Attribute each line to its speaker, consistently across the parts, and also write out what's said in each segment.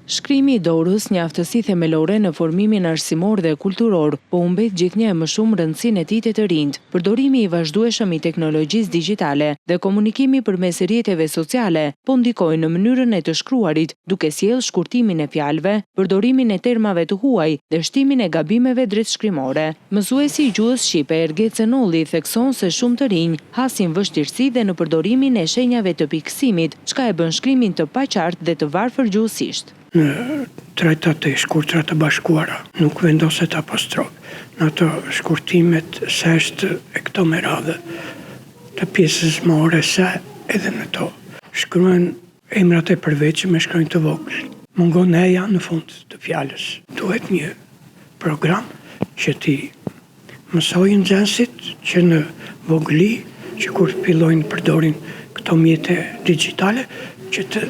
Speaker 1: Shkrimi i dorës, një aftësi themelore në formimin arsimor dhe kulturor, po humbet gjithnjë më shumë rëndësinë e tij te të rinjt. Përdorimi i vazhdueshëm i teknologjisë digjitale dhe komunikimi përmes rrjeteve sociale po ndikojnë në mënyrën e të shkruarit, duke sjellë shkurtimin e fjalëve, përdorimin e termave të huaj dhe shtimin e gabimeve drejtshkrimore. Mësuesi i gjuhës shqipe Ergec Zenolli thekson se shumë të rinj hasin vështirësi dhe në përdorimin e shenjave të pikësimit, çka e bën shkrimin të paqartë dhe të varfër gjuhësisht.
Speaker 2: Në trajtat e shkurtra të bashkuara nuk vendoset apostrof. Në ato shkurtimet seshtë e këto me radhë të pjesës more se edhe në to. Shkruen emrat e përveçme, shkruen të vogël. Mungon eja në fund të fjalës. Duhet një program që ti mësojnë nxënësit që në vogëli, që kur fillojnë përdorin këto mjete digjitale, që të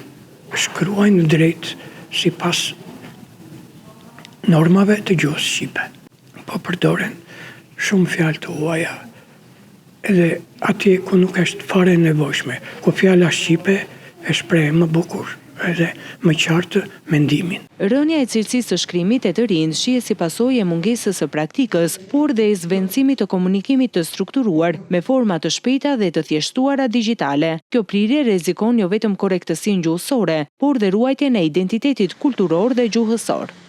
Speaker 2: shkruajnë drejt si pas normave të gjuhës shqipe. Po përdoren shumë fjalë të huaja, edhe atje ku nuk është fare nevojshme, ku fjala shqipe e shpreh më bukur edhe më qartë mendimin.
Speaker 1: Rënja e cilësisë së shkrimit e të rinj shihet si pasojë e mungesës së praktikës, por dhe e zvendësimit të komunikimit të strukturuar me forma të shpejta dhe të thjeshtuara digjitale. Kjo prirje rrezikon jo vetëm korrektësinë gjuhësore, por dhe ruajtjen e identitetit kulturor dhe gjuhësor.